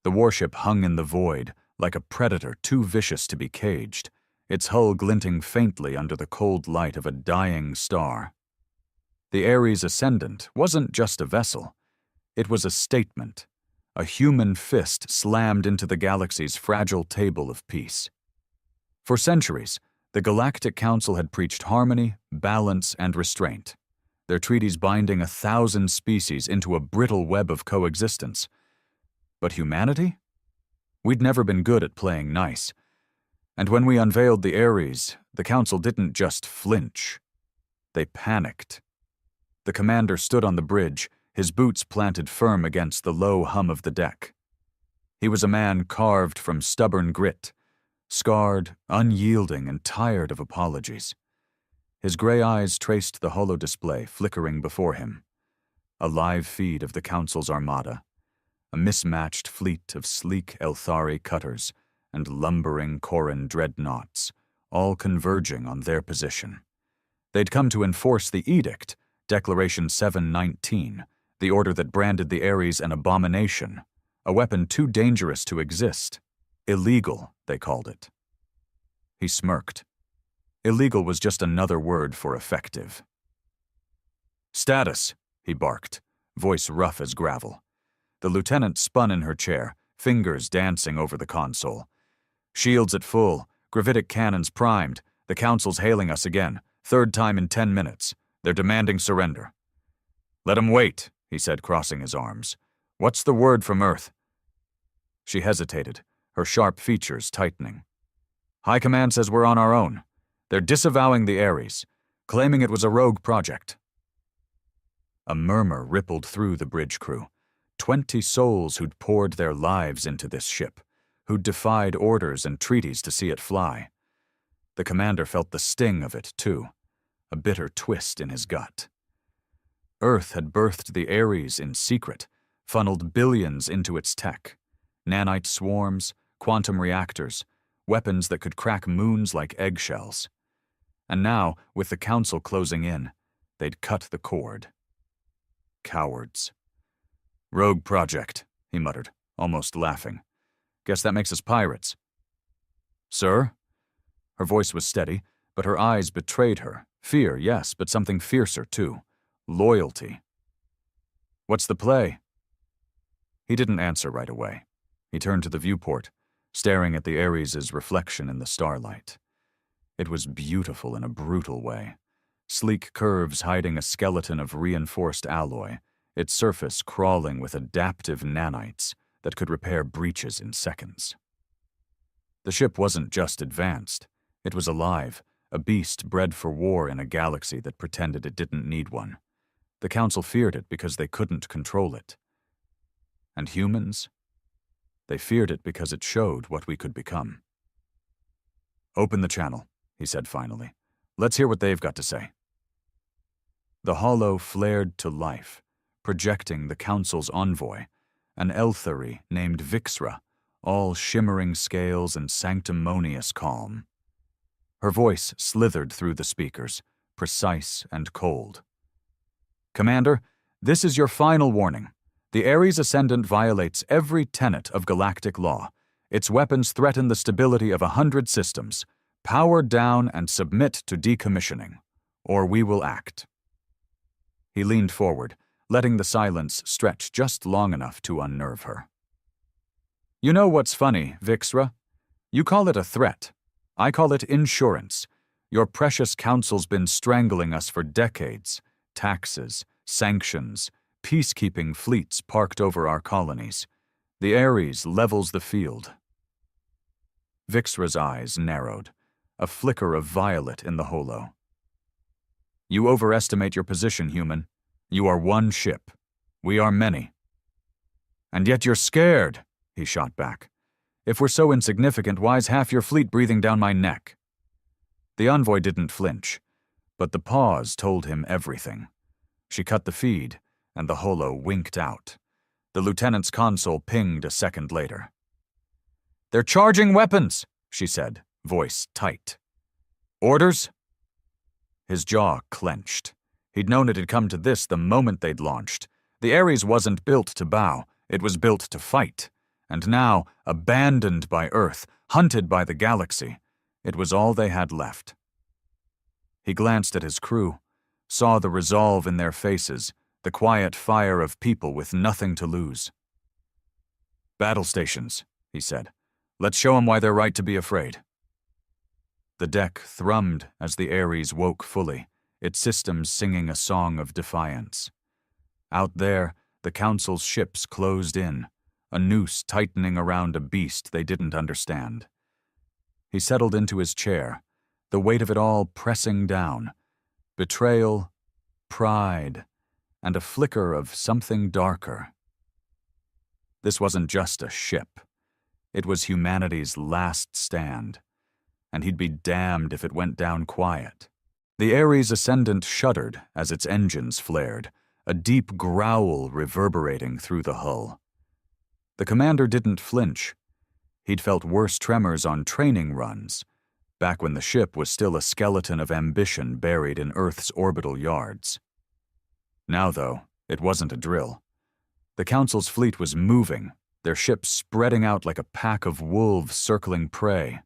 The warship hung in the void, like a predator too vicious to be caged, its hull glinting faintly under the cold light of a dying star. The Ares Ascendant wasn't just a vessel. It was a statement, a human fist slammed into the galaxy's fragile table of peace. For centuries, the Galactic Council had preached harmony, balance, and restraint, their treaties binding 1,000 species into a brittle web of coexistence. But humanity? We'd never been good at playing nice. And when we unveiled the Ares, the Council didn't just flinch. They panicked. The commander stood on the bridge, his boots planted firm against the low hum of the deck. He was a man carved from stubborn grit, scarred, unyielding, and tired of apologies. His gray eyes traced the holodisplay flickering before him, a live feed of the Council's armada, a mismatched fleet of sleek Elthari cutters and lumbering Koran dreadnoughts, all converging on their position. They'd come to enforce the edict, Declaration 719, the order that branded the Ares an abomination, a weapon too dangerous to exist. Illegal, they called it. He smirked. Illegal was just another word for effective. "Status," he barked, voice rough as gravel. The lieutenant spun in her chair, fingers dancing over the console. "Shields at full, gravitic cannons primed. The Council's hailing us again, third time in 10 minutes. They're demanding surrender." "Let 'em wait," he said, crossing his arms. "What's the word from Earth?" She hesitated, her sharp features tightening. "High Command says we're on our own. They're disavowing the Ares, claiming it was a rogue project." A murmur rippled through the bridge crew. 20 souls who'd poured their lives into this ship, who'd defied orders and treaties to see it fly. The commander felt the sting of it, too, a bitter twist in his gut. Earth had birthed the Ares in secret, funneled billions into its tech. Nanite swarms, quantum reactors, weapons that could crack moons like eggshells. And now, with the Council closing in, they'd cut the cord. Cowards. "Rogue project," he muttered, almost laughing. "Guess that makes us pirates." "Sir?" Her voice was steady, but her eyes betrayed her. Fear, yes, but something fiercer, too. Loyalty. "What's the play?" He didn't answer right away. He turned to the viewport, staring at the Ares' reflection in the starlight. It was beautiful in a brutal way. Sleek curves hiding a skeleton of reinforced alloy, its surface crawling with adaptive nanites that could repair breaches in seconds. The ship wasn't just advanced. It was alive, a beast bred for war in a galaxy that pretended it didn't need one. The Council feared it because they couldn't control it. And humans? They feared it because it showed what we could become. "Open the channel," he said finally. "Let's hear what they've got to say." The holo flared to life, projecting the Council's envoy, an Elthari named Vixra, all shimmering scales and sanctimonious calm. Her voice slithered through the speakers, precise and cold. "Commander, this is your final warning. The Ares Ascendant violates every tenet of galactic law. Its weapons threaten the stability of 100 systems. Power down and submit to decommissioning, or we will act." He leaned forward, letting the silence stretch just long enough to unnerve her. "You know what's funny, Vixra? You call it a threat. I call it insurance. Your precious Council's been strangling us for decades. Taxes, sanctions, peacekeeping fleets parked over our colonies. The Ares levels the field." Vixra's eyes narrowed, a flicker of violet in the holo. "You overestimate your position, human. You are one ship. We are many." "And yet you're scared," he shot back. "If we're so insignificant, why's half your fleet breathing down my neck?" The envoy didn't flinch, but the pause told him everything. She cut the feed, and the holo winked out. The lieutenant's console pinged a second later. "They're charging weapons," she said, voice tight. "Orders?" His jaw clenched. He'd known it had come to this the moment they'd launched. The Ares wasn't built to bow, it was built to fight. and now abandoned by Earth, hunted by the galaxy. It was all they had left. He glanced at his crew, saw the resolve in their faces, the quiet fire of people with nothing to lose. "Battle stations," he said. "Let's show 'em why they're right to be afraid." The deck thrummed as the Ares woke fully, its systems singing a song of defiance. Out there, the Council's ships closed in, a noose tightening around a beast they didn't understand. He settled into his chair, the weight of it all pressing down. Betrayal, pride, and a flicker of something darker. This wasn't just a ship. It was humanity's last stand, and he'd be damned if it went down quiet. The Ares Ascendant shuddered as its engines flared, a deep growl reverberating through the hull. The commander didn't flinch. He'd felt worse tremors on training runs, back when the ship was still a skeleton of ambition buried in Earth's orbital yards. Now, though, it wasn't a drill. The Council's fleet was moving, their ships spreading out like a pack of wolves circling prey.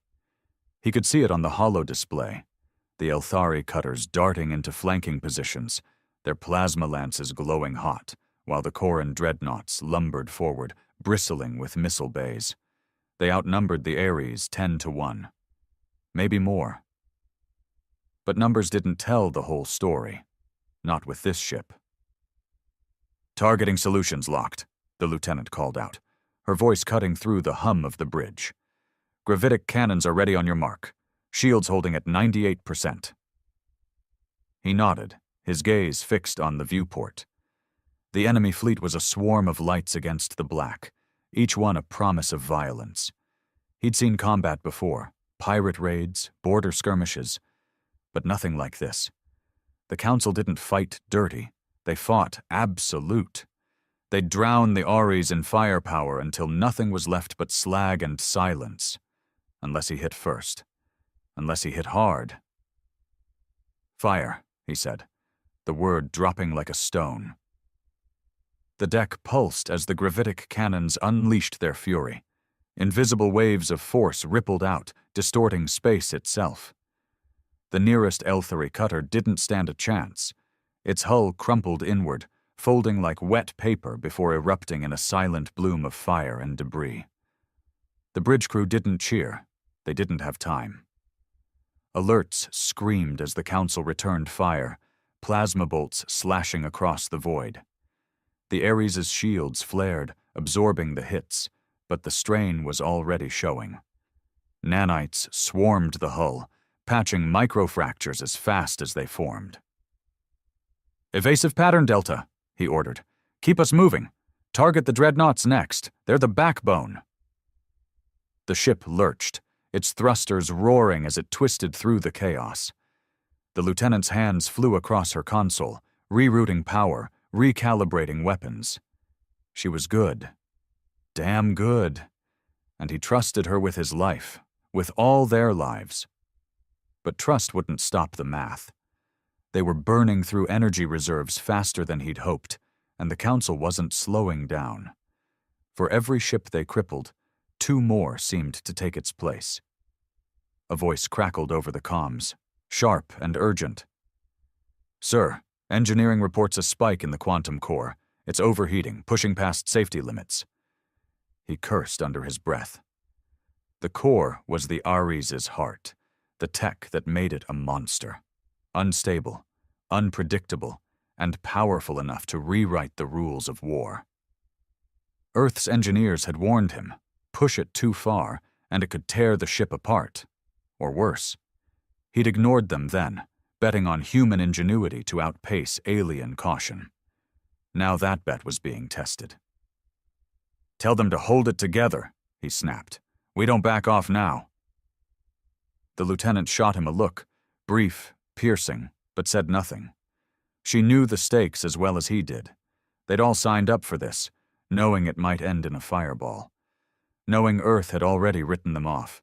He could see it on the holo display, the Elthari cutters darting into flanking positions, their plasma lances glowing hot, while the Koran dreadnoughts lumbered forward, bristling with missile bays. They outnumbered the Ares 10-1. Maybe more. But numbers didn't tell the whole story. Not with this ship. "Targeting solutions locked," the lieutenant called out, her voice cutting through the hum of the bridge. "Gravitic cannons are ready on your mark. Shields holding at 98%. He nodded, his gaze fixed on the viewport. The enemy fleet was a swarm of lights against the black, each one a promise of violence. He'd seen combat before, pirate raids, border skirmishes, but nothing like this. The Council didn't fight dirty, they fought absolute. They'd drown the Ares in firepower until nothing was left but slag and silence. Unless he hit first. Unless he hit hard. "Fire," he said, the word dropping like a stone. The deck pulsed as the gravitic cannons unleashed their fury. Invisible waves of force rippled out, distorting space itself. The nearest Elthari cutter didn't stand a chance. Its hull crumpled inward, folding like wet paper before erupting in a silent bloom of fire and debris. The bridge crew didn't cheer. They didn't have time. Alerts screamed as the Council returned fire, plasma bolts slashing across the void. The Ares' shields flared, absorbing the hits, but the strain was already showing. Nanites swarmed the hull, patching microfractures as fast as they formed. "Evasive pattern, Delta," he ordered. "Keep us moving. Target the dreadnoughts next. They're the backbone." The ship lurched, its thrusters roaring as it twisted through the chaos. The lieutenant's hands flew across her console, rerouting power, recalibrating weapons. She was good. Damn good. And he trusted her with his life, with all their lives. But trust wouldn't stop the math. They were burning through energy reserves faster than he'd hoped, and the Council wasn't slowing down. For every ship they crippled, 2 more seemed to take its place. A voice crackled over the comms, sharp and urgent. "Sir, engineering reports a spike in the quantum core. It's overheating, pushing past safety limits." He cursed under his breath. The core was the Ares' heart, the tech that made it a monster. Unstable, unpredictable, and powerful enough to rewrite the rules of war. Earth's engineers had warned him, push it too far, and it could tear the ship apart. Or worse. He'd ignored them then, betting on human ingenuity to outpace alien caution. Now that bet was being tested. "Tell them to hold it together," he snapped. "We don't back off now." The lieutenant shot him a look, brief, piercing, but said nothing. She knew the stakes as well as he did. They'd all signed up for this, knowing it might end in a fireball. Knowing Earth had already written them off.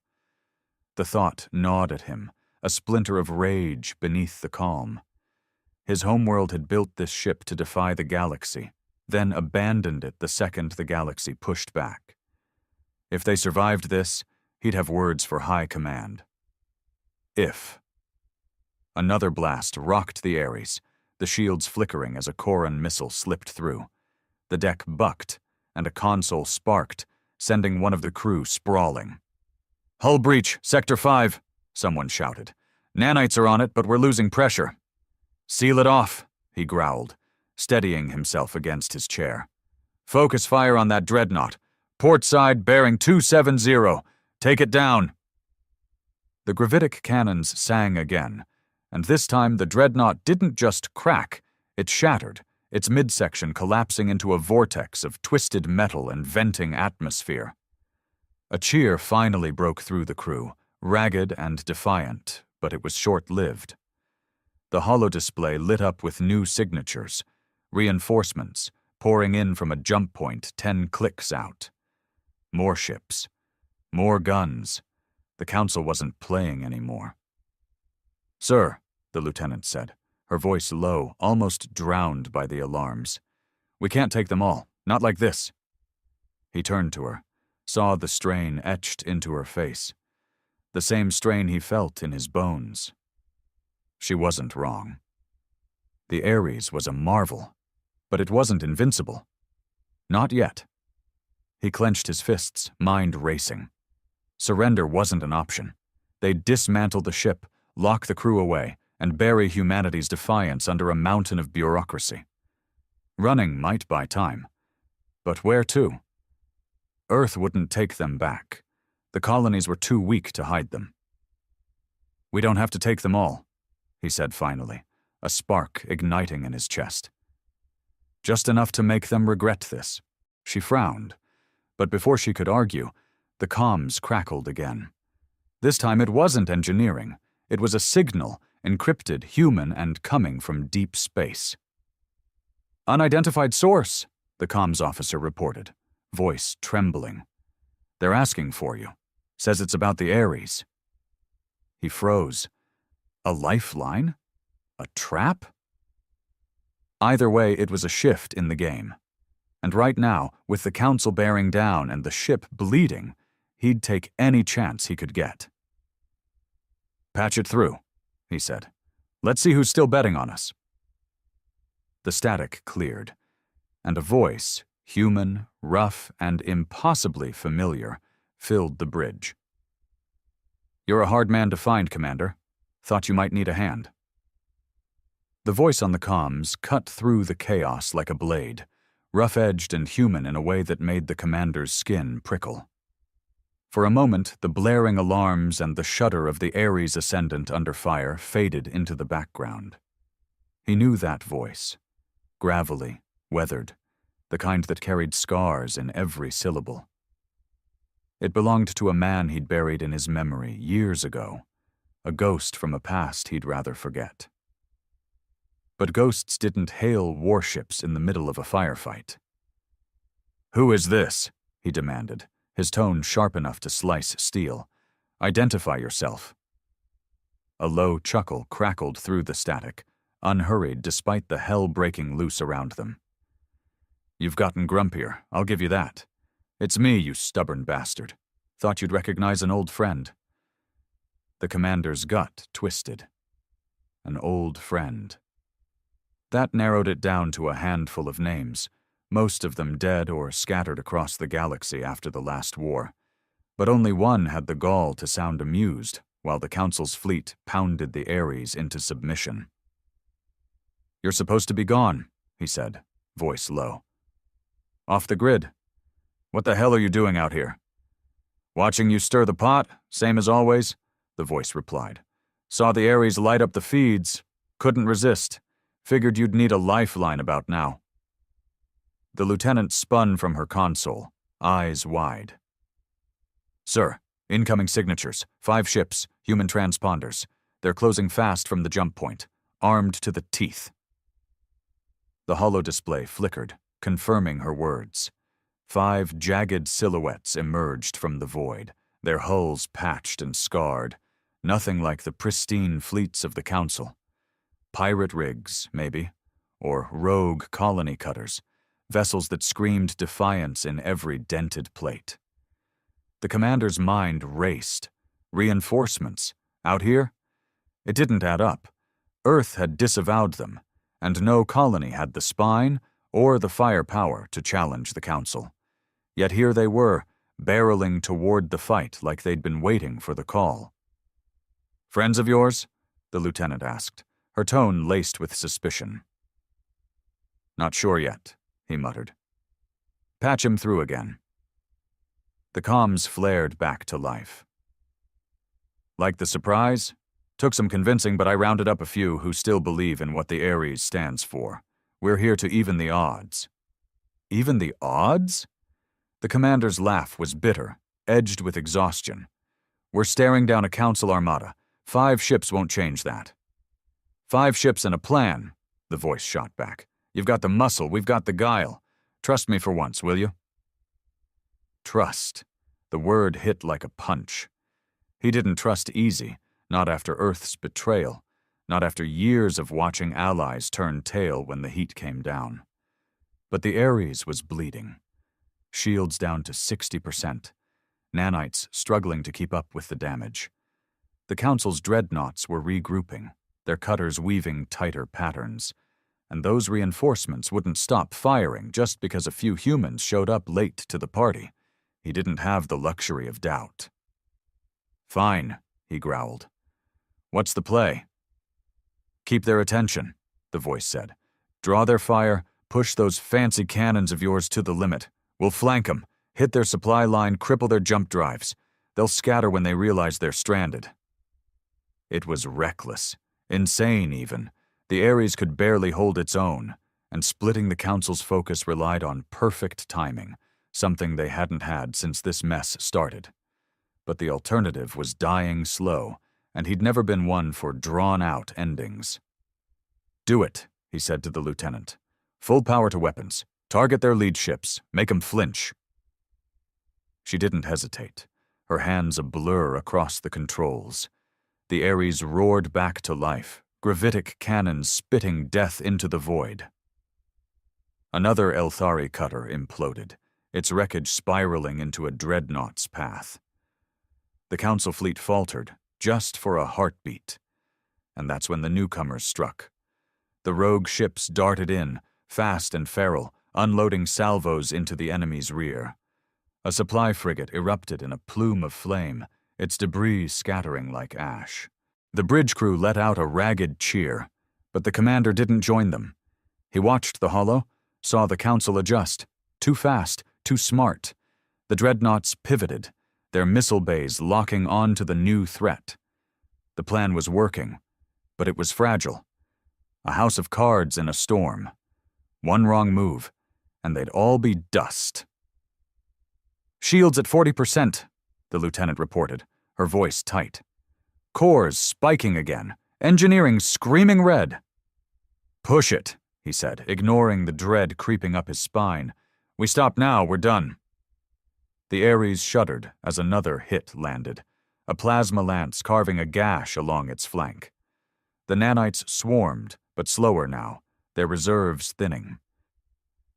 The thought gnawed at him, a splinter of rage beneath the calm. His homeworld had built this ship to defy the galaxy, then abandoned it the second the galaxy pushed back. If they survived this, he'd have words for high command. If. Another blast rocked the Ares, the shields flickering as a Koran missile slipped through. The deck bucked, and a console sparked, sending one of the crew sprawling. "Hull breach, Sector 5, someone shouted. "Nanites are on it, but we're losing pressure." "Seal it off," he growled, steadying himself against his chair. "Focus fire on that dreadnought. Port side bearing 270. Take it down." The gravitic cannons sang again, and this time the dreadnought didn't just crack, it shattered, its midsection collapsing into a vortex of twisted metal and venting atmosphere. A cheer finally broke through the crew, ragged and defiant, but it was short-lived. The holodisplay lit up with new signatures, reinforcements, pouring in from a jump point 10 clicks out. More ships. More guns. The council wasn't playing anymore. "Sir," the lieutenant said, her voice low, almost drowned by the alarms. "We can't take them all, not like this." He turned to her, saw the strain etched into her face. The same strain he felt in his bones. She wasn't wrong. The Ares was a marvel, but it wasn't invincible. Not yet. He clenched his fists, mind racing. Surrender wasn't an option. They'd dismantle the ship, lock the crew away, and bury humanity's defiance under a mountain of bureaucracy. Running might buy time. But where to? Earth wouldn't take them back. The colonies were too weak to hide them. "We don't have to take them all," he said finally, a spark igniting in his chest. "Just enough to make them regret this." She frowned, but before she could argue, the comms crackled again. This time it wasn't engineering. It was a signal, encrypted, human, and coming from deep space. "Unidentified source," the comms officer reported, voice trembling. "They're asking for you. Says it's about the Ares." He froze. A lifeline? A trap? Either way, it was a shift in the game. And right now, with the council bearing down and the ship bleeding, he'd take any chance he could get. "Patch it through," he said. "Let's see who's still betting on us." The static cleared, and a voice, human, rough, and impossibly familiar, filled the bridge. "You're a hard man to find, Commander. Thought you might need a hand." The voice on the comms cut through the chaos like a blade, rough-edged and human in a way that made the commander's skin prickle. For a moment, the blaring alarms and the shudder of the Ares ascendant under fire faded into the background. He knew that voice, gravelly, weathered, the kind that carried scars in every syllable. It belonged to a man he'd buried in his memory years ago, a ghost from a past he'd rather forget. But ghosts didn't hail warships in the middle of a firefight. "Who is this?" he demanded, his tone sharp enough to slice steel. "Identify yourself." A low chuckle crackled through the static, unhurried despite the hell breaking loose around them. "You've gotten grumpier, I'll give you that. It's me, you stubborn bastard. Thought you'd recognize an old friend." The commander's gut twisted. An old friend. That narrowed it down to a handful of names, most of them dead or scattered across the galaxy after the last war. But only one had the gall to sound amused while the Council's fleet pounded the Ares into submission. "You're supposed to be gone," he said, voice low. "Off the grid. What the hell are you doing out here?" "Watching you stir the pot, same as always," the voice replied. "Saw the Ares light up the feeds. Couldn't resist. Figured you'd need a lifeline about now." The lieutenant spun from her console, eyes wide. "Sir, incoming signatures. 5 ships, human transponders. They're closing fast from the jump point, armed to the teeth." The holodisplay flickered, confirming her words. 5 jagged silhouettes emerged from the void, their hulls patched and scarred, nothing like the pristine fleets of the Council. Pirate rigs, maybe, or rogue colony cutters, vessels that screamed defiance in every dented plate. The commander's mind raced. Reinforcements? Out here? It didn't add up. Earth had disavowed them, and no colony had the spine or the firepower to challenge the council. Yet here they were, barreling toward the fight like they'd been waiting for the call. "Friends of yours?" the lieutenant asked, her tone laced with suspicion. "Not sure yet," he muttered. "Patch him through again." The comms flared back to life. "Like the surprise? Took some convincing, but I rounded up a few who still believe in what the Ares stands for. We're here to even the odds." "Even the odds?" The commander's laugh was bitter, edged with exhaustion. "We're staring down a council armada. 5 ships won't change that." "5 ships and a plan," the voice shot back. "You've got the muscle, we've got the guile. Trust me for once, will you?" Trust. The word hit like a punch. He didn't trust easy, not after Earth's betrayal, not after years of watching allies turn tail when the heat came down. But the Ares was bleeding. Shields down to 60%. Nanites struggling to keep up with the damage. The Council's dreadnoughts were regrouping, their cutters weaving tighter patterns. And those reinforcements wouldn't stop firing just because a few humans showed up late to the party. He didn't have the luxury of doubt. "Fine," he growled. "What's the play?" "Keep their attention," the voice said. "Draw their fire, push those fancy cannons of yours to the limit. We'll flank them, hit their supply line, cripple their jump drives. They'll scatter when they realize they're stranded." It was reckless, insane even. The Ares could barely hold its own, and splitting the Council's focus relied on perfect timing, something they hadn't had since this mess started. But the alternative was dying slow, and he'd never been one for drawn-out endings. "Do it," he said to the lieutenant. "Full power to weapons. Target their lead ships. Make 'em flinch." She didn't hesitate, her hands a blur across the controls. The Ares roared back to life, gravitic cannons spitting death into the void. Another Elthari cutter imploded, its wreckage spiraling into a dreadnought's path. The Council fleet faltered, just for a heartbeat. And that's when the newcomers struck. The rogue ships darted in, fast and feral, unloading salvos into the enemy's rear. A supply frigate erupted in a plume of flame, its debris scattering like ash. The bridge crew let out a ragged cheer, but the commander didn't join them. He watched the holo, saw the Council adjust. Too fast, too smart. The dreadnoughts pivoted, their missile bays locking on to the new threat. The plan was working, but it was fragile. A house of cards in a storm. One wrong move, and they'd all be dust. "Shields at 40%, the lieutenant reported, her voice tight. "Cores spiking again, engineering screaming red." "Push it," he said, ignoring the dread creeping up his spine. "We stop now, we're done." The Ares shuddered as another hit landed, a plasma lance carving a gash along its flank. The nanites swarmed, but slower now, their reserves thinning.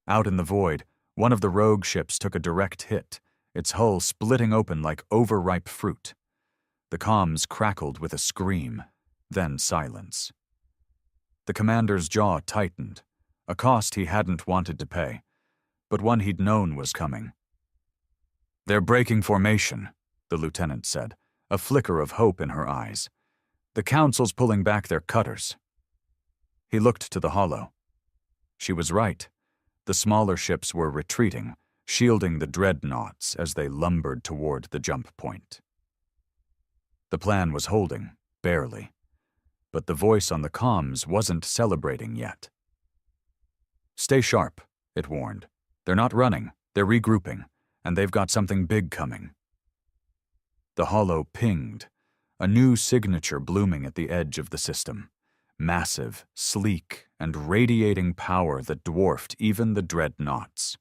Out in the void, one of the rogue ships took a direct hit, its hull splitting open like overripe fruit. The comms crackled with a scream, then silence. The commander's jaw tightened, a cost he hadn't wanted to pay, but one he'd known was coming. "They're breaking formation," the lieutenant said, a flicker of hope in her eyes. "The Council's pulling back their cutters." He looked to the holo. She was right. The smaller ships were retreating, shielding the dreadnoughts as they lumbered toward the jump point. The plan was holding, barely. But the voice on the comms wasn't celebrating yet. "Stay sharp," it warned. "They're not running, they're regrouping, and they've got something big coming." The holo pinged, a new signature blooming at the edge of the system. Massive, sleek, and radiating power that dwarfed even the dreadnoughts.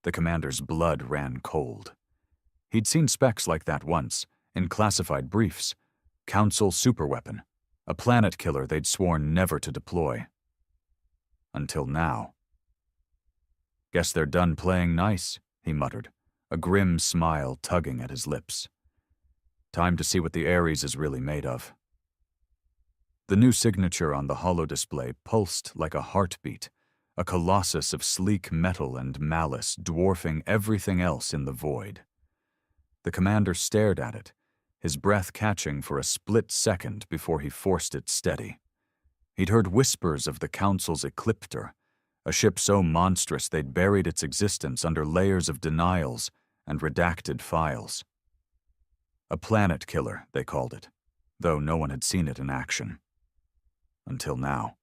The commander's blood ran cold. He'd seen specs like that once, in classified briefs. Council superweapon, a planet killer they'd sworn never to deploy. Until now. "Guess they're done playing nice," he muttered, a grim smile tugging at his lips. Time to see what the Ares is really made of. The new signature on the holo display pulsed like a heartbeat, a colossus of sleek metal and malice dwarfing everything else in the void. The commander stared at it, his breath catching for a split second before he forced it steady. He'd heard whispers of the Council's Ecliptor, a ship so monstrous they'd buried its existence under layers of denials and redacted files. A planet killer, they called it, though no one had seen it in action. Until now.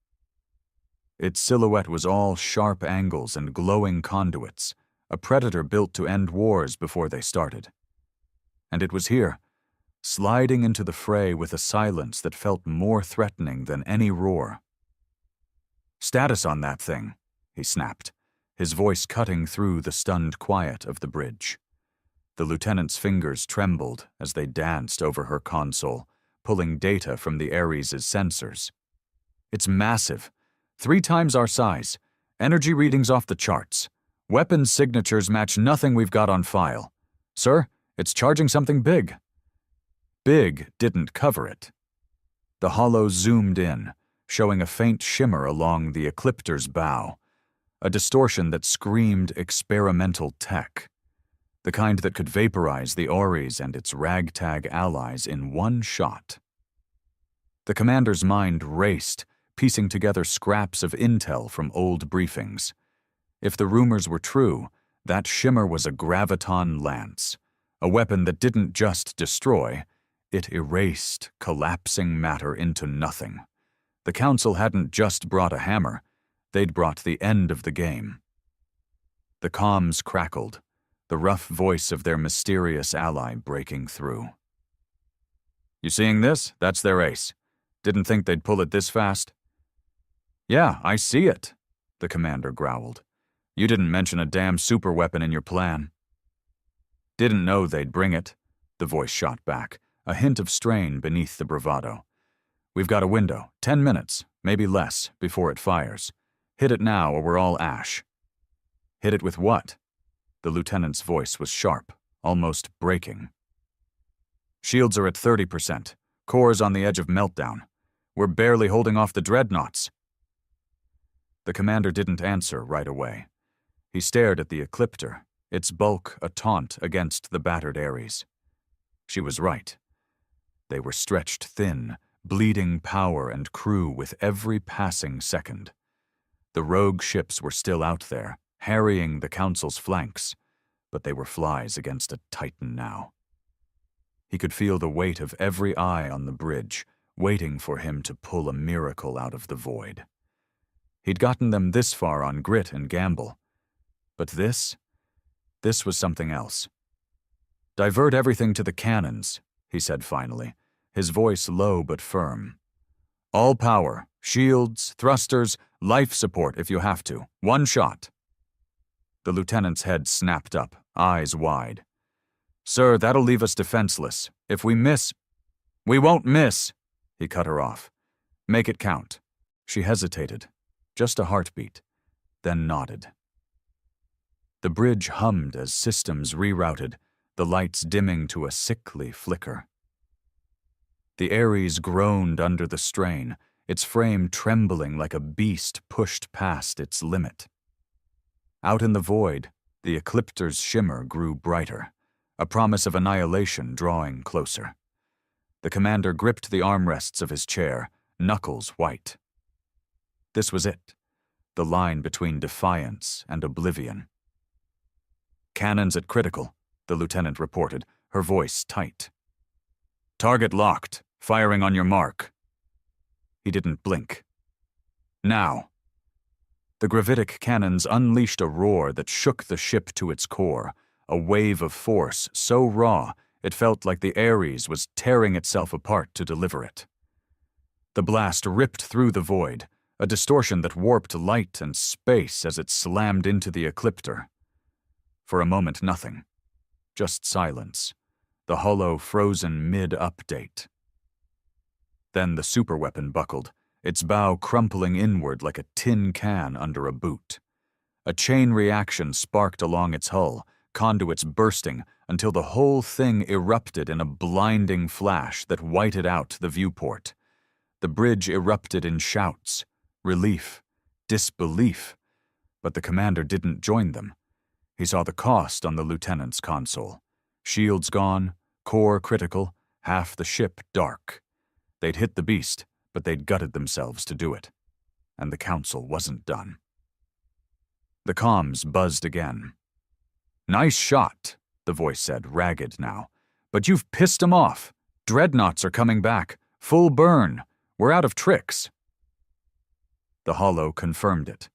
Its silhouette was all sharp angles and glowing conduits, a predator built to end wars before they started. And it was here, sliding into the fray with a silence that felt more threatening than any roar. "Status on that thing," he snapped, his voice cutting through the stunned quiet of the bridge. The lieutenant's fingers trembled as they danced over her console, pulling data from the Ares' sensors. "It's massive. 3 times our size. Energy readings off the charts. Weapons signatures match nothing we've got on file. Sir, it's charging something big." Big didn't cover it. The holo zoomed in, showing a faint shimmer along the Ecliptor's bow, a distortion that screamed experimental tech, the kind that could vaporize the Ares and its ragtag allies in one shot. The commander's mind raced, piecing together scraps of intel from old briefings. If the rumors were true, that shimmer was a graviton lance, a weapon that didn't just destroy, it erased collapsing matter into nothing. The Council hadn't just brought a hammer, they'd brought the end of the game. The comms crackled, the rough voice of their mysterious ally breaking through. "You seeing this? That's their ace. Didn't think they'd pull it this fast?" "Yeah, I see it," the commander growled. "You didn't mention a damn superweapon in your plan." "Didn't know they'd bring it," the voice shot back, a hint of strain beneath the bravado. "We've got a window, 10 minutes, maybe less, before it fires. Hit it now or we're all ash." "Hit it with what?" The lieutenant's voice was sharp, almost breaking. "Shields are at 30%. Core's on the edge of meltdown. We're barely holding off the dreadnoughts." The commander didn't answer right away. He stared at the Ecliptor, its bulk a taunt against the battered Ares. She was right. They were stretched thin, bleeding power and crew with every passing second. The rogue ships were still out there, harrying the Council's flanks, but they were flies against a Titan now. He could feel the weight of every eye on the bridge, waiting for him to pull a miracle out of the void. He'd gotten them this far on grit and gamble. But this was something else. "Divert everything to the cannons," he said finally, his voice low but firm. "All power, shields, thrusters, life support if you have to. One shot." The lieutenant's head snapped up, eyes wide. "Sir, that'll leave us defenseless. If we miss—" "We won't miss," he cut her off. "Make it count." She hesitated, just a heartbeat, then nodded. The bridge hummed as systems rerouted, the lights dimming to a sickly flicker. The Ares groaned under the strain, its frame trembling like a beast pushed past its limit. Out in the void, the Ecliptor's shimmer grew brighter, a promise of annihilation drawing closer. The commander gripped the armrests of his chair, knuckles white. This was it, the line between defiance and oblivion. "Cannons at critical," the lieutenant reported, her voice tight. "Target locked, firing on your mark." He didn't blink. "Now." The gravitic cannons unleashed a roar that shook the ship to its core, a wave of force so raw it felt like the Ares was tearing itself apart to deliver it. The blast ripped through the void, a distortion that warped light and space as it slammed into the Ecliptor. For a moment, nothing. Just silence, the holo frozen mid-update. Then the superweapon buckled, its bow crumpling inward like a tin can under a boot. A chain reaction sparked along its hull, conduits bursting until the whole thing erupted in a blinding flash that whited out the viewport. The bridge erupted in shouts, relief, disbelief, but the commander didn't join them. He saw the cost on the lieutenant's console. Shields gone, core critical, half the ship dark. They'd hit the beast, but they'd gutted themselves to do it. And the council wasn't done. The comms buzzed again. "Nice shot," the voice said, ragged now. "But you've pissed 'em off. Dreadnoughts are coming back. Full burn. We're out of tricks." The holo confirmed it.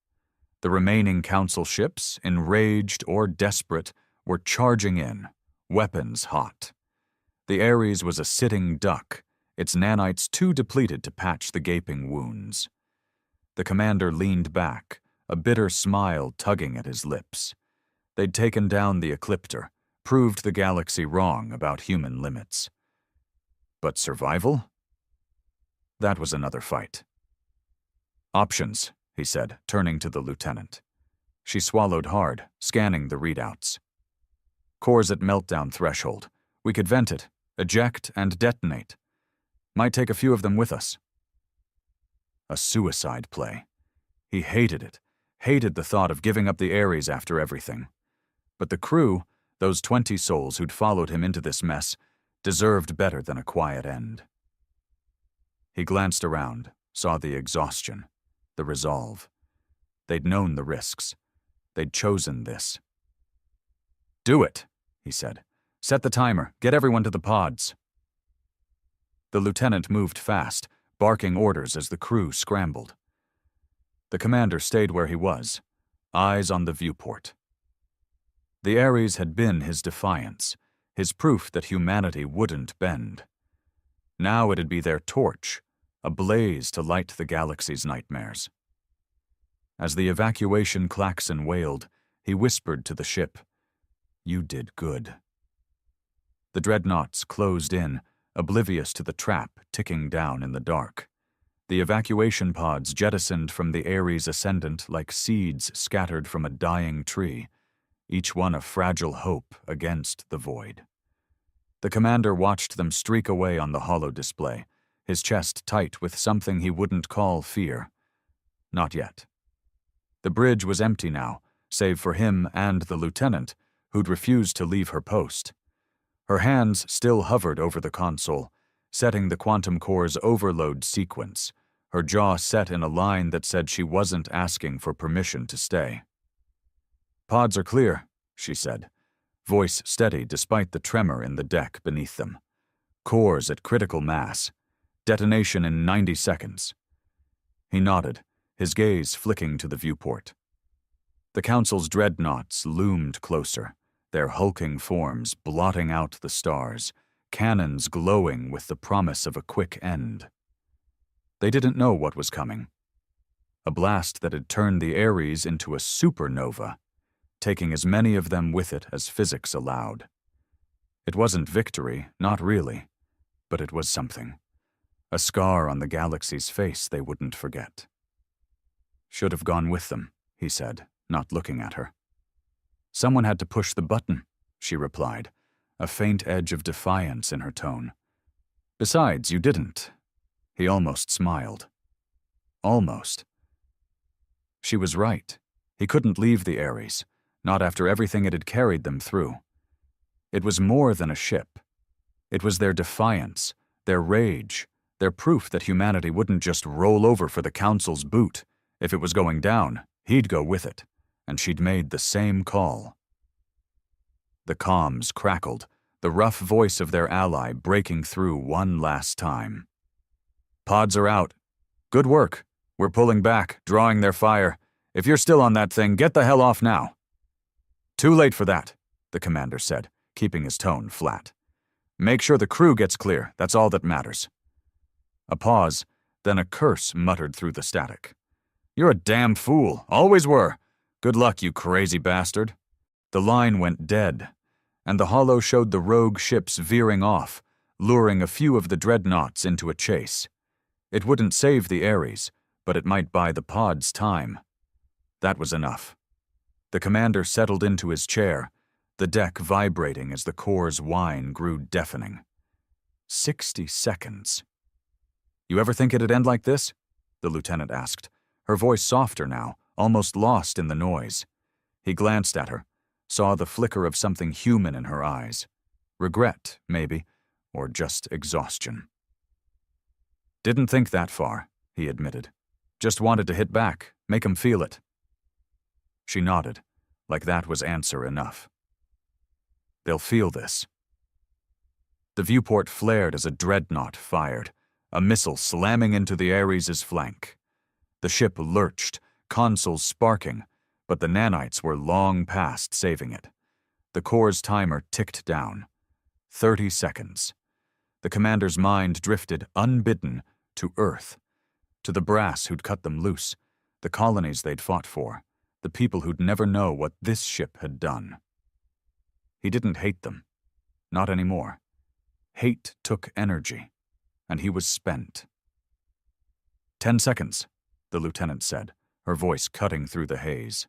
The remaining council ships, enraged or desperate, were charging in, weapons hot. The Ares was a sitting duck, its nanites too depleted to patch the gaping wounds. The commander leaned back, a bitter smile tugging at his lips. They'd taken down the Ecliptor, proved the galaxy wrong about human limits. But survival? That was another fight. "Options," he said, turning to the lieutenant. She swallowed hard, scanning the readouts. "Core's at meltdown threshold. We could vent it, eject, and detonate. Might take a few of them with us." A suicide play. He hated it, hated the thought of giving up the Ares after everything. But the crew, those 20 souls who'd followed him into this mess, deserved better than a quiet end. He glanced around, saw the exhaustion, the resolve. They'd known the risks. They'd chosen this. "Do it," he said. "Set the timer. Get everyone to the pods." The lieutenant moved fast, barking orders as the crew scrambled. The commander stayed where he was, eyes on the viewport. The Ares had been his defiance, his proof that humanity wouldn't bend. Now it'd be their torch, a blaze to light the galaxy's nightmares. As the evacuation klaxon wailed, he whispered to the ship, "You did good." The dreadnoughts closed in, oblivious to the trap ticking down in the dark. The evacuation pods jettisoned from the Ares ascendant like seeds scattered from a dying tree, each one a fragile hope against the void. The commander watched them streak away on the holo display, his chest tight with something he wouldn't call fear. Not yet. The bridge was empty now, save for him and the lieutenant, who'd refused to leave her post. Her hands still hovered over the console, setting the quantum core's overload sequence, her jaw set in a line that said she wasn't asking for permission to stay. "Pods are clear," she said, voice steady despite the tremor in the deck beneath them. "Cores at critical mass. Detonation in 90 seconds. He nodded, his gaze flicking to the viewport. The council's dreadnoughts loomed closer, their hulking forms blotting out the stars, cannons glowing with the promise of a quick end. They didn't know what was coming. A blast that had turned the Ares into a supernova, taking as many of them with it as physics allowed. It wasn't victory, not really, but it was something. A scar on the galaxy's face they wouldn't forget. "Should have gone with them," he said, not looking at her. "Someone had to push the button," she replied, a faint edge of defiance in her tone. "Besides, you didn't." He almost smiled. Almost. She was right. He couldn't leave the Ares, not after everything it had carried them through. It was more than a ship. It was their defiance, their rage, their proof that humanity wouldn't just roll over for the Council's boot. If it was going down, he'd go with it, and she'd made the same call. The comms crackled, the rough voice of their ally breaking through one last time. "Pods are out. Good work. We're pulling back, drawing their fire. If you're still on that thing, get the hell off now." "Too late for that," the commander said, keeping his tone flat. "Make sure the crew gets clear, that's all that matters." A pause, then a curse muttered through the static. "You're a damn fool, always were. Good luck, you crazy bastard." The line went dead, and the holo showed the rogue ships veering off, luring a few of the dreadnoughts into a chase. It wouldn't save the Ares, but it might buy the pods time. That was enough. The commander settled into his chair, the deck vibrating as the core's whine grew deafening. 60 seconds. "You ever think it'd end like this?" the lieutenant asked, her voice softer now, almost lost in the noise. He glanced at her, saw the flicker of something human in her eyes. Regret, maybe, or just exhaustion. "Didn't think that far," he admitted. "Just wanted to hit back, make 'em feel it." She nodded, like that was answer enough. "They'll feel this." The viewport flared as a dreadnought fired, a missile slamming into the Ares' flank. The ship lurched, consoles sparking, but the nanites were long past saving it. The core's timer ticked down. 30 seconds. The commander's mind drifted, unbidden, to Earth, to the brass who'd cut them loose, the colonies they'd fought for, the people who'd never know what this ship had done. He didn't hate them. Not anymore. Hate took energy, and he was spent. 10 seconds, the lieutenant said, her voice cutting through the haze.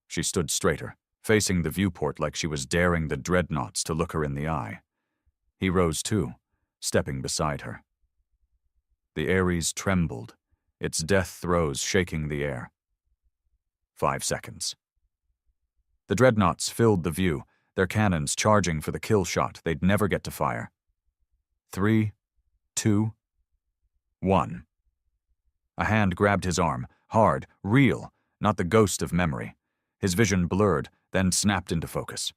She stood straighter, facing the viewport like she was daring the dreadnoughts to look her in the eye. He rose too, stepping beside her. The Ares trembled, its death throes shaking the air. 5 seconds. The dreadnoughts filled the view, their cannons charging for the kill shot they'd never get to fire. 3, 2, 1. A hand grabbed his arm, hard, real, not the ghost of memory. His vision blurred, then snapped into focus.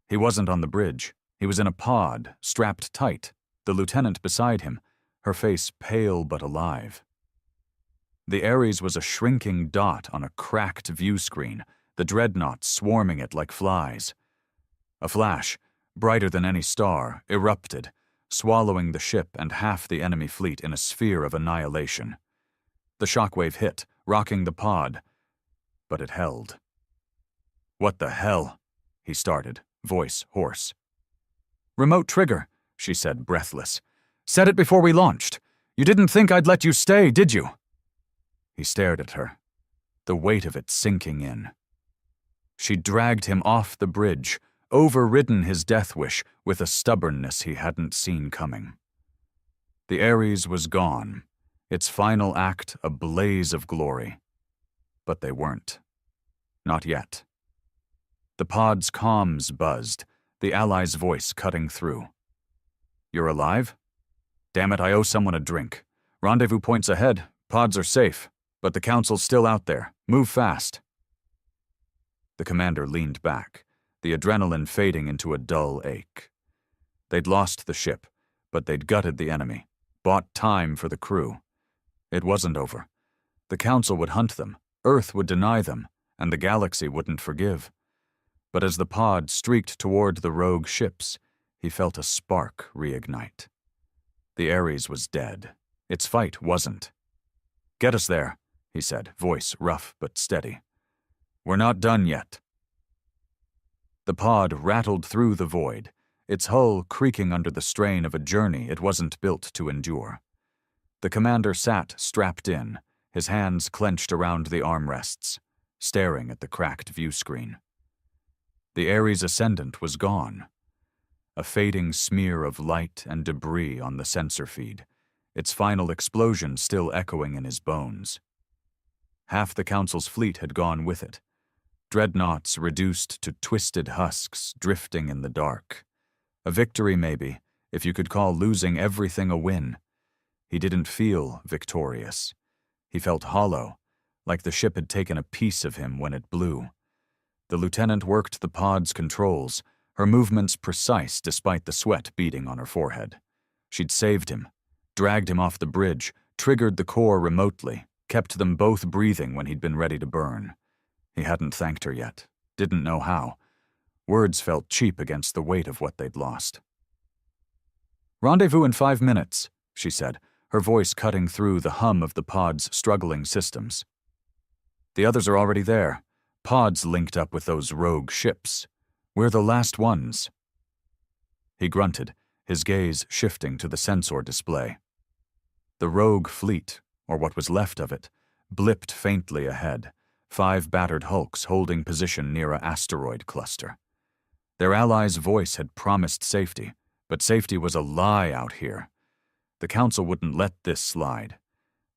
He wasn't on the bridge. He was in a pod, strapped tight, the lieutenant beside him, her face pale but alive. The Ares was a shrinking dot on a cracked view screen, the dreadnoughts swarming it like flies. A flash, brighter than any star, erupted, swallowing the ship and half the enemy fleet in a sphere of annihilation. The shockwave hit, rocking the pod, but it held. "What the hell?" he started, voice hoarse. "Remote trigger," she said, breathless. "Said it before we launched. You didn't think I'd let you stay, did you?" He stared at her, the weight of it sinking in. She dragged him off the bridge, overridden his death wish with a stubbornness he hadn't seen coming. The Ares was gone, its final act a blaze of glory. But they weren't. Not yet. The pod's comms buzzed, the Allies' voice cutting through. "You're alive? Damn it, I owe someone a drink. Rendezvous points ahead, pods are safe, but the Council's still out there. Move fast." The commander leaned back, the adrenaline fading into a dull ache. They'd lost the ship, but they'd gutted the enemy, bought time for the crew. It wasn't over. The Council would hunt them, Earth would deny them, and the galaxy wouldn't forgive. But as the pod streaked toward the rogue ships, he felt a spark reignite. The Ares was dead. Its fight wasn't. "Get us there," he said, voice rough but steady. "We're not done yet." The pod rattled through the void, its hull creaking under the strain of a journey it wasn't built to endure. The commander sat strapped in, his hands clenched around the armrests, staring at the cracked view screen. The Ares Ascendant was gone. A fading smear of light and debris on the sensor feed, its final explosion still echoing in his bones. Half the Council's fleet had gone with it. Dreadnoughts reduced to twisted husks drifting in the dark. A victory, maybe, if you could call losing everything a win. He didn't feel victorious. He felt hollow, like the ship had taken a piece of him when it blew. The lieutenant worked the pod's controls, her movements precise despite the sweat beading on her forehead. She'd saved him, dragged him off the bridge, triggered the core remotely, kept them both breathing when he'd been ready to burn. He hadn't thanked her yet, didn't know how. Words felt cheap against the weight of what they'd lost. "Rendezvous in 5 minutes," she said, her voice cutting through the hum of the pod's struggling systems. "The others are already there. Pods linked up with those rogue ships. We're the last ones." He grunted, his gaze shifting to the sensor display. The rogue fleet, or what was left of it, blipped faintly ahead, 5 battered hulks holding position near a asteroid cluster. Their allies' voice had promised safety, but safety was a lie out here. The Council wouldn't let this slide.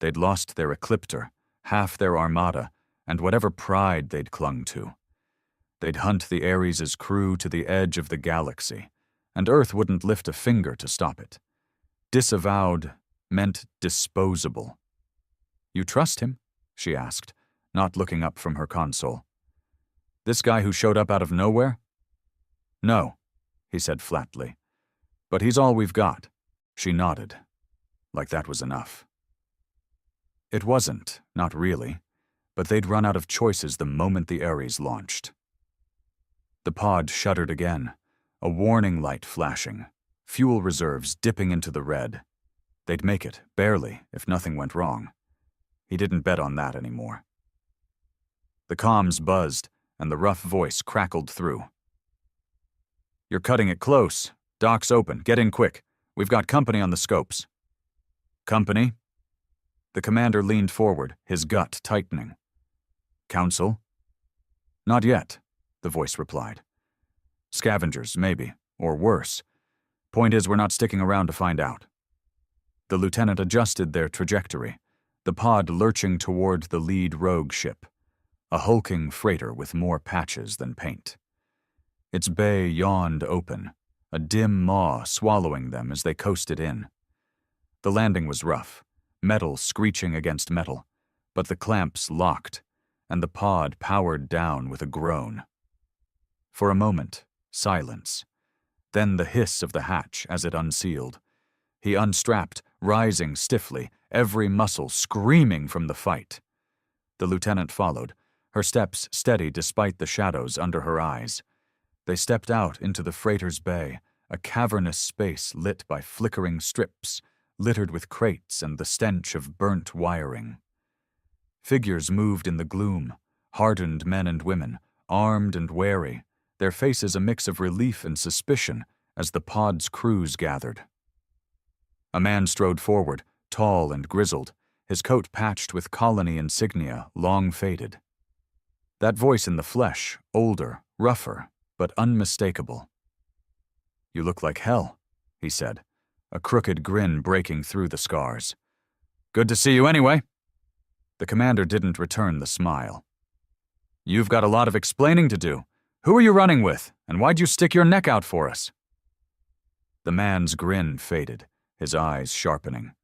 They'd lost their Ecliptor, half their armada, and whatever pride they'd clung to. They'd hunt the Ares' crew to the edge of the galaxy, and Earth wouldn't lift a finger to stop it. Disavowed meant disposable. "You trust him?" she asked, not looking up from her console. "This guy who showed up out of nowhere?" "No," he said flatly. "But he's all we've got." She nodded, like that was enough. It wasn't, not really, but they'd run out of choices the moment the Ares launched. The pod shuddered again, a warning light flashing, fuel reserves dipping into the red. They'd make it, barely, if nothing went wrong. He didn't bet on that anymore. The comms buzzed, and the rough voice crackled through. "You're cutting it close. Dock's open. Get in quick. We've got company on the scopes." "Company?" The commander leaned forward, his gut tightening. "Council?" "Not yet," the voice replied. "Scavengers, maybe, or worse. Point is, we're not sticking around to find out." The lieutenant adjusted their trajectory, the pod lurching toward the lead rogue ship, a hulking freighter with more patches than paint. Its bay yawned open, a dim maw swallowing them as they coasted in. The landing was rough, metal screeching against metal, but the clamps locked, and the pod powered down with a groan. For a moment, silence. Then the hiss of the hatch as it unsealed. He unstrapped, rising stiffly, every muscle screaming from the fight. The lieutenant followed, her steps steady despite the shadows under her eyes. They stepped out into the freighter's bay, a cavernous space lit by flickering strips, littered with crates and the stench of burnt wiring. Figures moved in the gloom, hardened men and women, armed and wary, their faces a mix of relief and suspicion as the pod's crews gathered. A man strode forward, tall and grizzled, his coat patched with colony insignia long faded. That voice in the flesh, older, rougher, but unmistakable. "You look like hell," he said, a crooked grin breaking through the scars. "Good to see you anyway." The commander didn't return the smile. "You've got a lot of explaining to do. Who are you running with, and why'd you stick your neck out for us?" The man's grin faded, his eyes sharpening.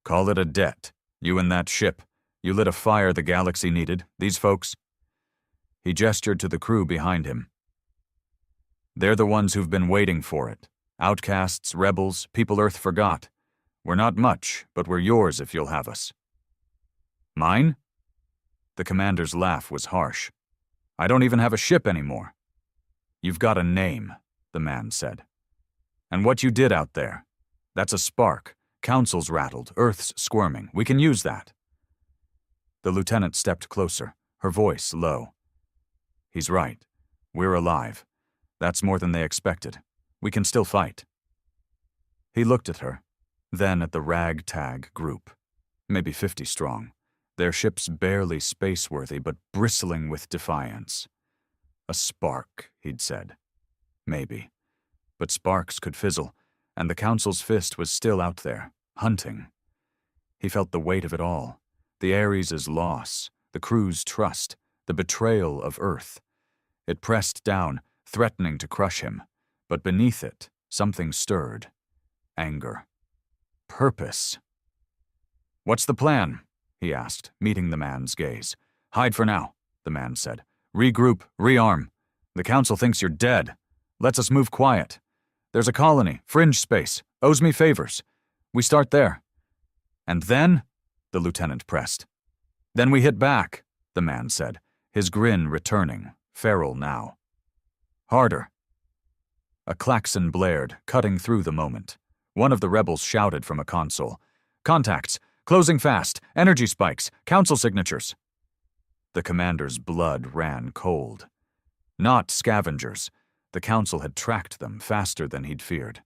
"Call it a debt. You and that ship. You lit a fire the galaxy needed. These folks." He gestured to the crew behind him. "They're the ones who've been waiting for it. Outcasts, rebels, people Earth forgot. We're not much, but we're yours if you'll have us." "Mine?" The commander's laugh was harsh. "I don't even have a ship anymore." "You've got a name," the man said. "And what you did out there. That's a spark. Council's rattled, Earth's squirming. We can use that." The lieutenant stepped closer, her voice low. "He's right. We're alive. That's more than they expected. We can still fight." He looked at her, then at the ragtag group, maybe 50 strong, their ships barely space-worthy but bristling with defiance. A spark, he'd said. Maybe. But sparks could fizzle, and the Council's fist was still out there, hunting. He felt the weight of it all, the Ares' loss, the crew's trust, the betrayal of Earth. It pressed down, threatening to crush him, but beneath it, something stirred. Anger. Purpose. "What's the plan?" he asked, meeting the man's gaze. "Hide for now," the man said. "Regroup, rearm. The Council thinks you're dead. Lets us move quiet. There's a colony, fringe space, owes me favors. We start there." "And then?" the lieutenant pressed. "Then we hit back," the man said, his grin returning, feral now. "Harder." A klaxon blared, cutting through the moment. One of the rebels shouted from a console. "Contacts! Closing fast! Energy spikes! Council signatures!" The commander's blood ran cold. Not scavengers. The Council had tracked them faster than he'd feared.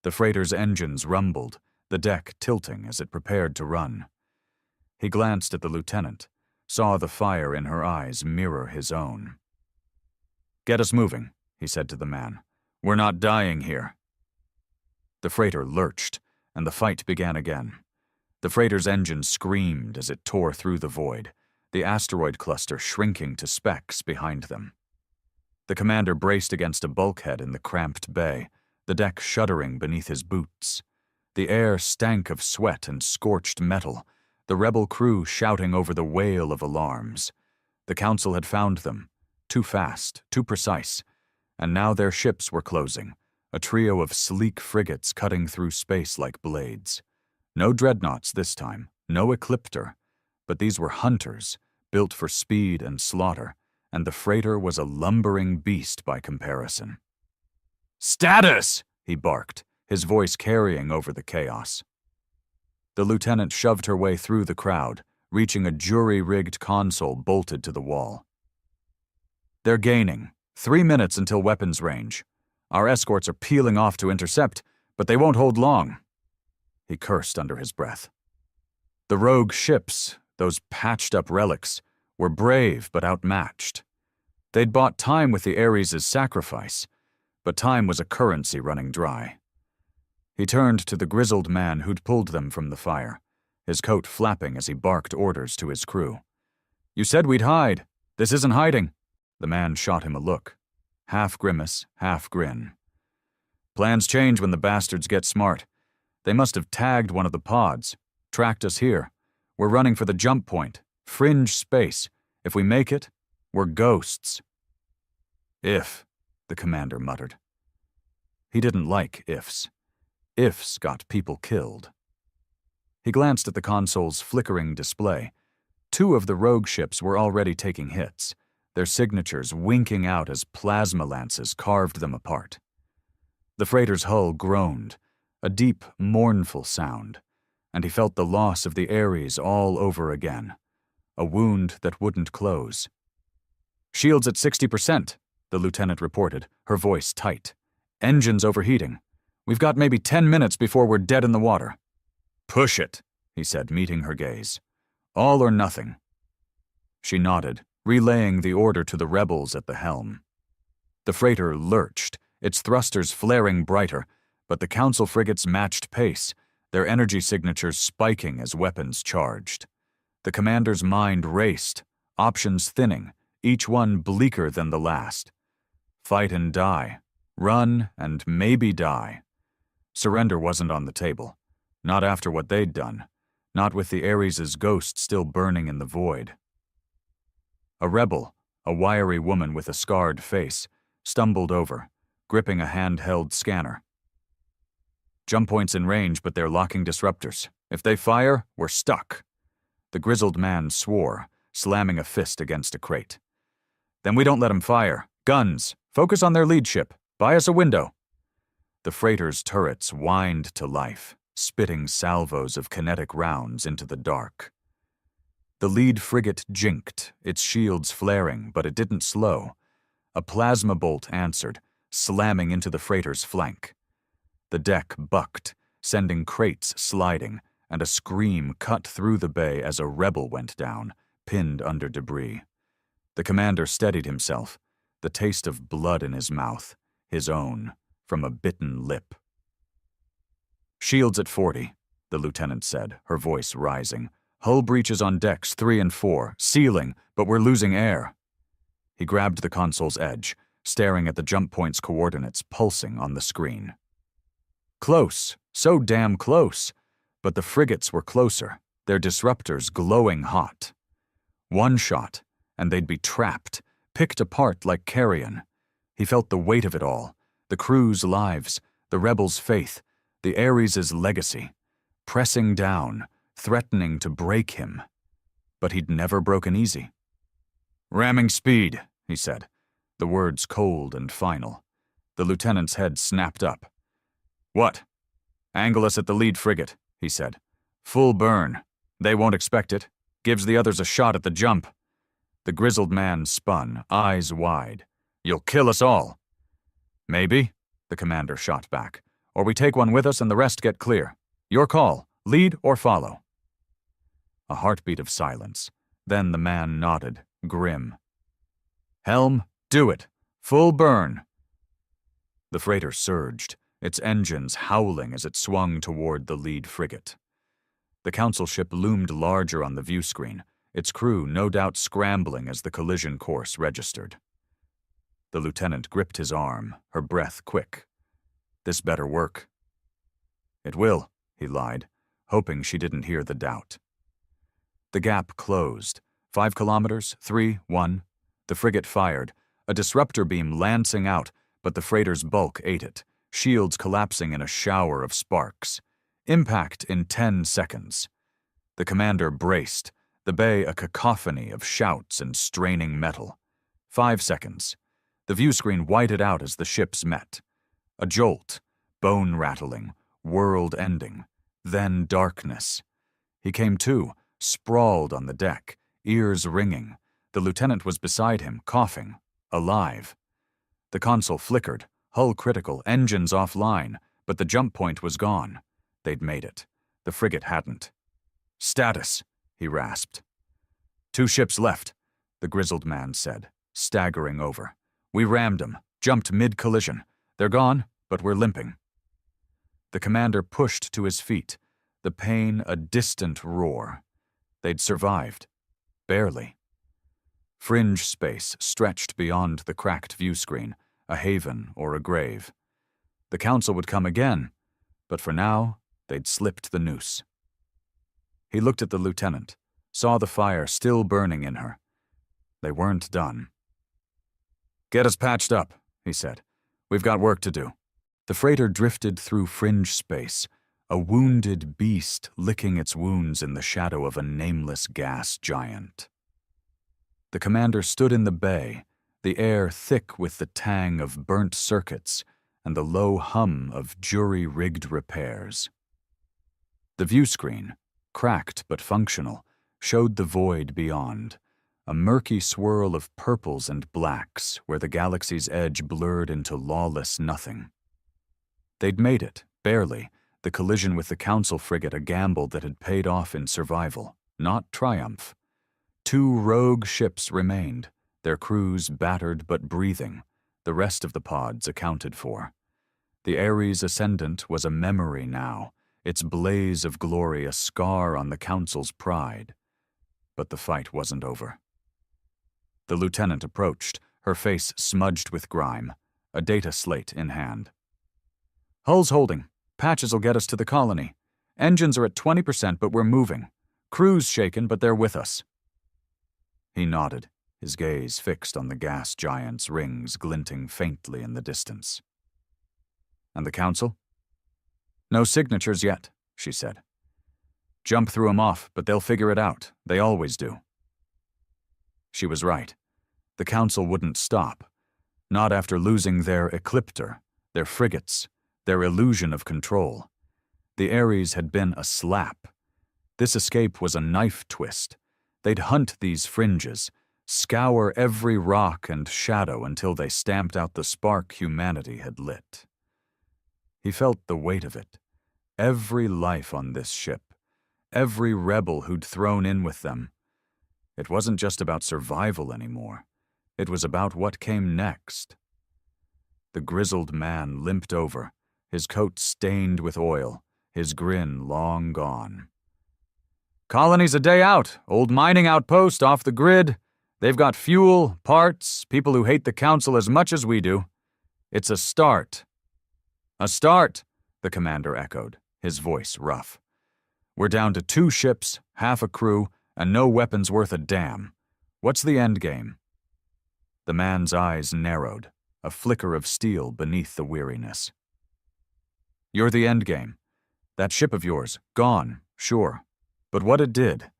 The freighter's engines rumbled, the deck tilting as it prepared to run. He glanced at the lieutenant, saw the fire in her eyes mirror his own. "Get us moving," he said to the man. "We're not dying here." The freighter lurched, and the fight began again. The freighter's engine screamed as it tore through the void, the asteroid cluster shrinking to specks behind them. The commander braced against a bulkhead in the cramped bay, the deck shuddering beneath his boots. The air stank of sweat and scorched metal, the rebel crew shouting over the wail of alarms. The council had found them, too fast, too precise, and now their ships were closing, a trio of sleek frigates cutting through space like blades. No dreadnoughts this time, no ecliptor, but these were hunters, built for speed and slaughter, and the freighter was a lumbering beast by comparison. "Status!" he barked, his voice carrying over the chaos. The lieutenant shoved her way through the crowd, reaching a jury-rigged console bolted to the wall. "They're gaining. 3 minutes until weapons range. Our escorts are peeling off to intercept, but they won't hold long." He cursed under his breath. The rogue ships, those patched-up relics, were brave but outmatched. They'd bought time with the Ares' sacrifice, but time was a currency running dry. He turned to the grizzled man who'd pulled them from the fire, his coat flapping as he barked orders to his crew. "You said we'd hide. This isn't hiding." The man shot him a look, half grimace, half grin. "Plans change when the bastards get smart. They must have tagged one of the pods, tracked us here. We're running for the jump point, fringe space. If we make it, we're ghosts." "If," the commander muttered. He didn't like ifs. Ifs got people killed. He glanced at the console's flickering display. 2 of the rogue ships were already taking hits, their signatures winking out as plasma lances carved them apart. The freighter's hull groaned, a deep, mournful sound, and he felt the loss of the Ares all over again, a wound that wouldn't close. "Shields at 60%, the lieutenant reported, her voice tight. "Engines overheating. We've got maybe 10 minutes before we're dead in the water." "Push it," he said, meeting her gaze. "All or nothing." She nodded, relaying the order to the rebels at the helm. The freighter lurched, its thrusters flaring brighter, but the council frigates matched pace, their energy signatures spiking as weapons charged. The commander's mind raced, options thinning, each one bleaker than the last. Fight and die. Run and maybe die. Surrender wasn't on the table. Not after what they'd done. Not with the Ares' ghost still burning in the void. A rebel, a wiry woman with a scarred face, stumbled over, gripping a handheld scanner. "Jump point's in range, but they're locking disruptors. If they fire, we're stuck." The grizzled man swore, slamming a fist against a crate. "Then we don't let 'em fire. Guns. Focus on their lead ship. Buy us a window." The freighter's turrets whined to life, spitting salvos of kinetic rounds into the dark. The lead frigate jinked, its shields flaring, but it didn't slow. A plasma bolt answered, slamming into the freighter's flank. The deck bucked, sending crates sliding, and a scream cut through the bay as a rebel went down, pinned under debris. The commander steadied himself, the taste of blood in his mouth, his own, from a bitten lip. "Shields at 40, the lieutenant said, her voice rising. "Hull breaches on decks 3 and 4, sealing, but we're losing air." He grabbed the console's edge, staring at the jump point's coordinates pulsing on the screen. Close, so damn close, but the frigates were closer, their disruptors glowing hot. One shot, and they'd be trapped, picked apart like carrion. He felt the weight of it all, the crew's lives, the rebels' faith, the Ares' legacy, pressing down, threatening to break him. But he'd never broken easy. "Ramming speed," he said, the words cold and final. The lieutenant's head snapped up. "What?" "Angle us at the lead frigate," he said. "Full burn. They won't expect it. Gives the others a shot at the jump." The grizzled man spun, eyes wide. "You'll kill us all." "Maybe," the commander shot back. "Or we take one with us and the rest get clear. Your call. Lead or follow." A heartbeat of silence. Then the man nodded, grim. "Helm, do it! Full burn!" The freighter surged, its engines howling as it swung toward the lead frigate. The council ship loomed larger on the view screen, its crew no doubt scrambling as the collision course registered. The lieutenant gripped his arm, her breath quick. "This better work." "It will," he lied, hoping she didn't hear the doubt. The gap closed. 5 kilometers, 3, 1. The frigate fired, a disruptor beam lancing out, but the freighter's bulk ate it, shields collapsing in a shower of sparks. Impact in 10 seconds. The commander braced, the bay a cacophony of shouts and straining metal. 5 seconds. The view screen whited out as the ships met. A jolt, bone-rattling, world-ending. Then darkness. He came to, sprawled on the deck, ears ringing. The lieutenant was beside him, coughing, alive. The console flickered, hull critical, engines offline, but the jump point was gone. They'd made it. The frigate hadn't. "Status," he rasped. "2 ships left," the grizzled man said, staggering over. "We rammed 'em, jumped mid-collision. They're gone, but we're limping." The commander pushed to his feet, the pain a distant roar. They'd survived. Barely. Fringe space stretched beyond the cracked view screen, a haven or a grave. The council would come again, but for now, they'd slipped the noose. He looked at the lieutenant, saw the fire still burning in her. They weren't done. "Get us patched up," he said. "We've got work to do." The freighter drifted through fringe space, a wounded beast licking its wounds in the shadow of a nameless gas giant. The commander stood in the bay, the air thick with the tang of burnt circuits and the low hum of jury-rigged repairs. The view screen, cracked but functional, showed the void beyond, a murky swirl of purples and blacks where the galaxy's edge blurred into lawless nothing. They'd made it, barely, the collision with the council frigate a gamble that had paid off in survival, not triumph. 2 rogue ships remained, their crews battered but breathing, the rest of the pods accounted for. The Ares Ascendant was a memory now, its blaze of glory a scar on the council's pride. But the fight wasn't over. The lieutenant approached, her face smudged with grime, a data slate in hand. "Hull's holding. Patches'll get us to the colony. Engines are at 20%, but we're moving. Crew's shaken, but they're with us." He nodded, his gaze fixed on the gas giant's rings glinting faintly in the distance. "And the council?" "No signatures yet," she said. "Jump threw 'em off, but they'll figure it out. They always do." She was right. The council wouldn't stop. Not after losing their ecliptor, their frigates, their illusion of control. The Ares had been a slap. This escape was a knife twist. They'd hunt these fringes, scour every rock and shadow until they stamped out the spark humanity had lit. He felt the weight of it. Every life on this ship, every rebel who'd thrown in with them. It wasn't just about survival anymore. It was about what came next. The grizzled man limped over, his coat stained with oil, his grin long gone. "Colony's a day out, old mining outpost off the grid. They've got fuel, parts, people who hate the council as much as we do. It's a start." "A start," the commander echoed, his voice rough. "We're down to 2 ships, half a crew, and no weapons worth a damn. What's the end game?" The man's eyes narrowed, a flicker of steel beneath the weariness. "You're the end game. That ship of yours, gone, sure. But what it did,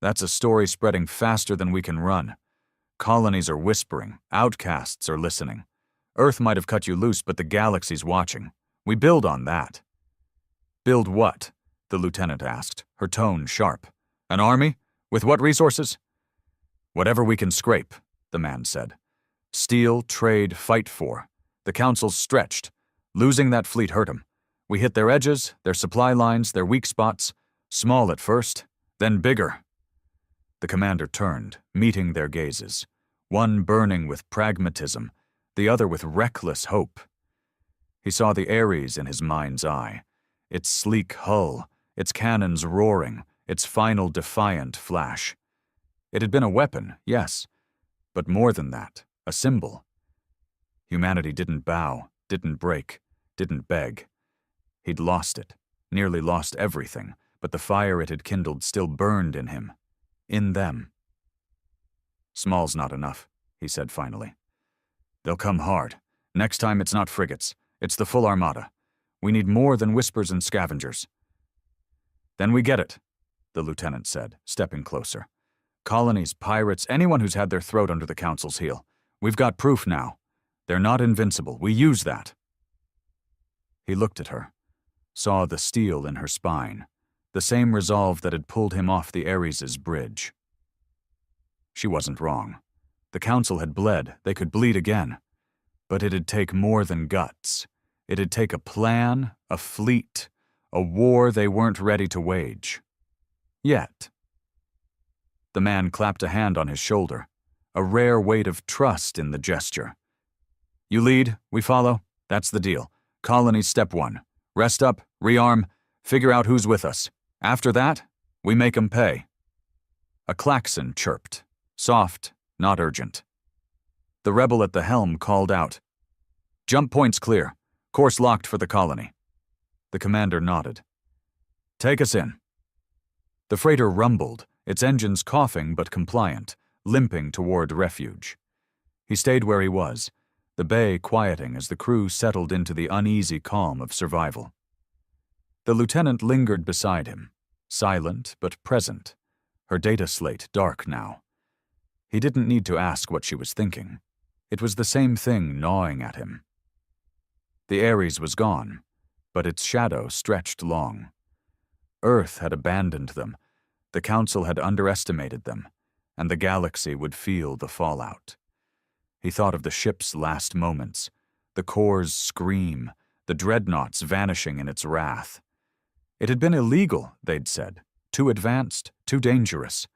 that's a story spreading faster than we can run. Colonies are whispering, outcasts are listening. Earth might have cut you loose, but the galaxy's watching. We build on that." "Build what?" the lieutenant asked, her tone sharp. "An army? With what resources?" "Whatever we can scrape," the man said. "Steal, trade, fight for. The council's stretched. Losing that fleet hurt 'em. We hit their edges, their supply lines, their weak spots. Small at first, then bigger." The commander turned, meeting their gazes, one burning with pragmatism, the other with reckless hope. He saw the Ares in his mind's eye, its sleek hull, its cannons roaring, its final defiant flash. It had been a weapon, yes, but more than that, a symbol. Humanity didn't bow, didn't break, didn't beg. He'd lost it, nearly lost everything, but the fire it had kindled still burned in him, in them. "Small's not enough," he said finally. "They'll come hard. Next time it's not frigates, it's the full armada. We need more than whispers and scavengers." "Then we get it," the lieutenant said, stepping closer. "Colonies, pirates, anyone who's had their throat under the council's heel. We've got proof now. They're not invincible. We use that." He looked at her, saw the steel in her spine, the same resolve that had pulled him off the Ares's bridge. She wasn't wrong. The council had bled. They could bleed again. But it'd take more than guts. It'd take a plan, a fleet, a war they weren't ready to wage. Yet. The man clapped a hand on his shoulder, a rare weight of trust in the gesture. "You lead, we follow. That's the deal. Colony step 1. Rest up, rearm, figure out who's with us. After that, we make 'em pay." A klaxon chirped, soft, not urgent. The rebel at the helm called out, "Jump point's clear. Course locked for the colony." The commander nodded. "Take us in." The freighter rumbled, its engines coughing but compliant, limping toward refuge. He stayed where he was, the bay quieting as the crew settled into the uneasy calm of survival. The lieutenant lingered beside him, silent but present, her data slate dark now. He didn't need to ask what she was thinking. It was the same thing gnawing at him. The Ares was gone, but its shadow stretched long. Earth had abandoned them, the Council had underestimated them, and the galaxy would feel the fallout. He thought of the ship's last moments, the Corps' scream, the dreadnoughts vanishing in its wrath. It had been illegal, they'd said, too advanced, too dangerous.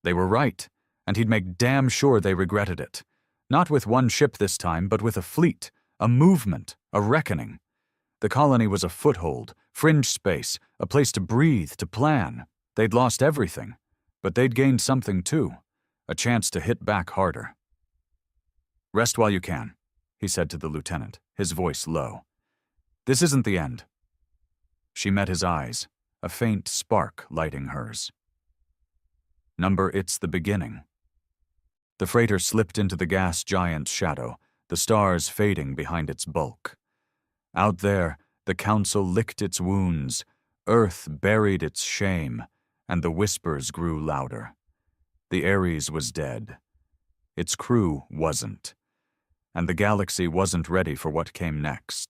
They were right, and he'd make damn sure they regretted it. Not with one ship this time, but with a fleet, a movement, a reckoning. The colony was a foothold, fringe space, a place to breathe, to plan. They'd lost everything, but they'd gained something too, a chance to hit back harder. "Rest while you can," he said to the lieutenant, his voice low. "This isn't the end." She met his eyes, a faint spark lighting hers. "Number, it's the beginning." The freighter slipped into the gas giant's shadow, the stars fading behind its bulk. Out there, the Council licked its wounds, Earth buried its shame, and the whispers grew louder. The Ares was dead. Its crew wasn't. And the galaxy wasn't ready for what came next.